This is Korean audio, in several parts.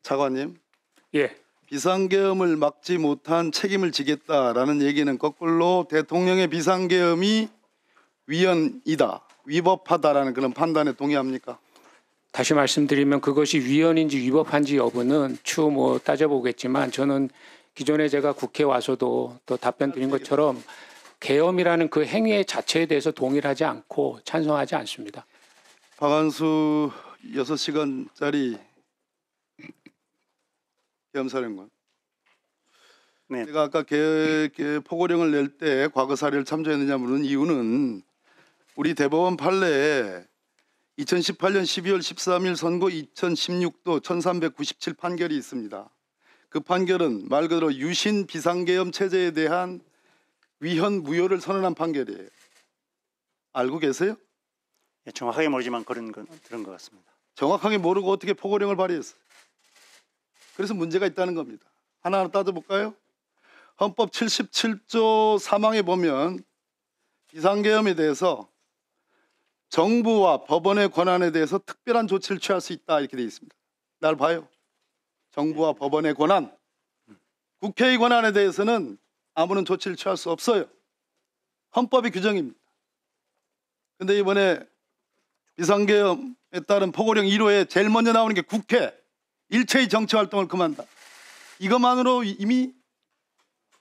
차관님, 예, 비상계엄을 막지 못한 책임을 지겠다라는 얘기는 거꾸로 대통령의 비상계엄이 위헌이다, 위법하다라는 그런 판단에 동의합니까? 다시 말씀드리면 그것이 위헌인지 위법한지 여부는 추후 따져보겠지만 저는 기존에 제가 국회에 와서도 또 답변 드린 것처럼 계엄이라는 그 행위 자체에 대해서 동의를 하지 않고 찬성하지 않습니다. 박한수 6시간짜리 계엄사령관. 네. 제가 아까 포고령을 낼 때 과거 사례를 참조했느냐 물은 이유는 우리 대법원 판례에 2018년 12월 13일 선고 2016도 1397 판결이 있습니다. 그 판결은 말 그대로 유신 비상계엄 체제에 대한 위헌 무효를 선언한 판결이에요. 알고 계세요? 예, 정확하게 모르지만 그런 건 들은 것 같습니다. 정확하게 모르고 어떻게 포고령을 발의했어요? 그래서 문제가 있다는 겁니다. 하나하나 따져볼까요? 헌법 77조 3항에 보면 비상계엄에 대해서 정부와 법원의 권한에 대해서 특별한 조치를 취할 수 있다 이렇게 되어 있습니다. 날 봐요. 정부와 법원의 권한, 국회의 권한에 대해서는 아무런 조치를 취할 수 없어요. 헌법의 규정입니다. 그런데 이번에 비상계엄에 따른 포고령 1호에 제일 먼저 나오는 게 국회, 일체의 정치활동을 금한다. 이것만으로 이미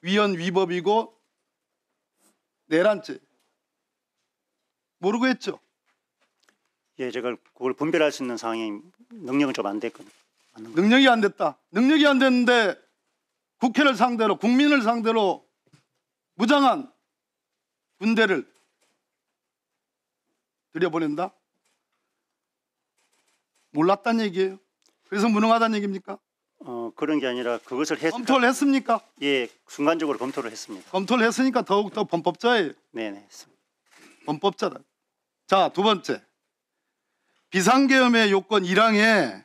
위헌 위법이고 내란죄. 모르고 했죠? 예, 제가 그걸 분별할 수 있는 상황이 능력은 좀 안 됐거든요. 능력이 안 됐다. 능력이 안 됐는데 국회를 상대로, 국민을 상대로 무장한 군대를 들여보낸다? 몰랐단 얘기예요. 그래서 무능하다는 얘기입니까? 그런 게 아니라 그것을 검토를 했습니까? 예, 순간적으로 검토를 했습니다. 검토를 했으니까 더욱더 범법자예요. 네네. 했습니다. 범법자다. 자, 두 번째. 비상계엄의 요건 1항에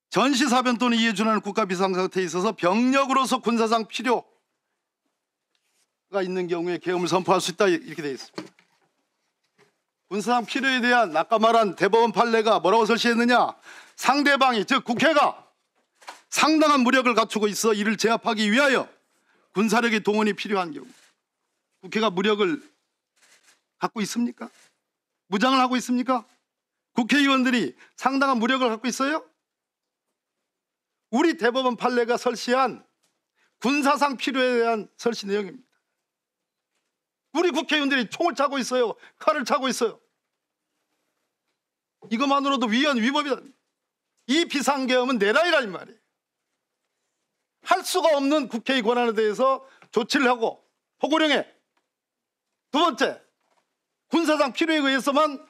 전시사변 또는 이에 준하는 국가 비상상태에 있어서 병력으로서 군사상 필요가 있는 경우에 계엄을 선포할 수 있다 이렇게 되어 있습니다. 군사상 필요에 대한 아까 말한 대법원 판례가 뭐라고 설치했느냐? 상대방이 즉 국회가 상당한 무력을 갖추고 있어 이를 제압하기 위하여 군사력의 동원이 필요한 경우 국회가 무력을 갖고 있습니까? 무장을 하고 있습니까? 국회의원들이 상당한 무력을 갖고 있어요? 우리 대법원 판례가 설치한 군사상 필요에 대한 설치 내용입니다. 우리 국회의원들이 총을 차고 있어요. 칼을 차고 있어요. 이것만으로도 위헌 위법이다. 이 비상계엄은 내란이라는 말이에요. 할 수가 없는 국회의 권한에 대해서 조치를 하고 포고령에 두 번째 군사상 필요에 의해서만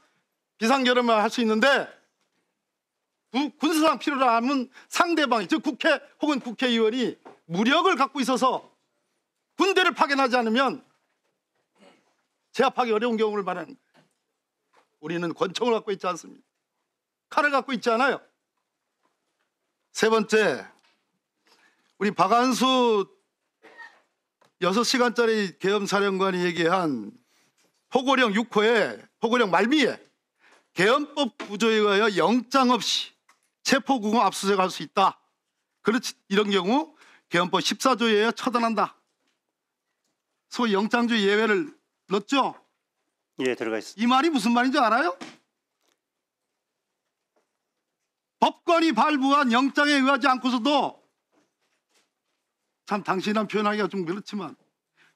비상계엄을 할 수 있는데 군사상 필요라 하면 상대방이 즉 국회 혹은 국회의원이 무력을 갖고 있어서 군대를 파견하지 않으면 제압하기 어려운 경우를 말하는 거예요. 우리는 권총을 갖고 있지 않습니다. 칼을 갖고 있지 않아요. 세 번째, 우리 박한수 6시간짜리 계엄사령관이 얘기한 포고령 6호에 포고령 말미에 계엄법 구조에 의하여 영장 없이 체포구금 압수수색할 수 있다. 그렇지 이런 경우 계엄법 14조에 의하여 처단한다. 소위 영장주의 예외를 넣었죠? 예, 들어가 있습니다. 이 말이 무슨 말인지 알아요? 법관이 발부한 영장에 의하지 않고서도 참 당신이란 표현하기가 좀 그렇지만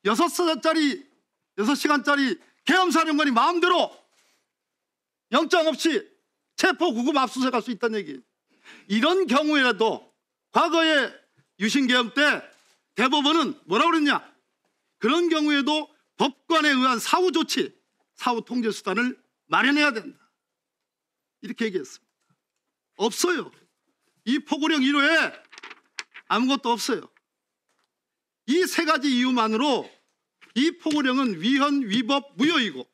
6시간짜리 계엄사령관이 마음대로 영장 없이 체포 구금 압수수색할 수 있다는 얘기. 이런 경우에라도 과거에 유신계엄 때 대법원은 뭐라고 그랬냐? 그런 경우에도 법관에 의한 사후 조치, 사후 통제 수단을 마련해야 된다. 이렇게 얘기했습니다. 없어요. 이 포고령 1호에 아무것도 없어요. 이 세 가지 이유만으로 이 포고령은 위헌, 위법, 무효이고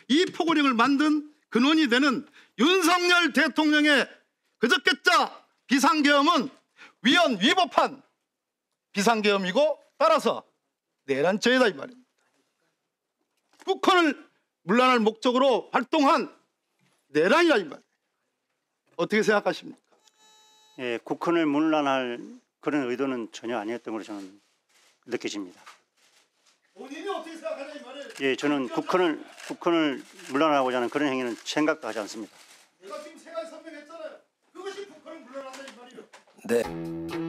이 포고령을 만든 근원이 되는 윤석열 대통령의 그저께자 비상계엄은 위헌, 위법한 비상계엄이고 따라서 내란죄이다 이 말입니다. 국헌을 문란할 목적으로 활동한 내란이라 이 말이에요. 어떻게 생각하십니까? 예, 국헌을 문란할 그런 의도는 전혀 아니었던 걸로 저는 느껴집니다. 본인이 어떻게 생각하냐 이 말이에요. 예, 저는 국헌을 물러나고자 하는 그런 행위는 생각도 하지 않습니다. 내가 지금 세 가지 설명했잖아요. 그것이 북한을 물러난다 이 말이에요. 네.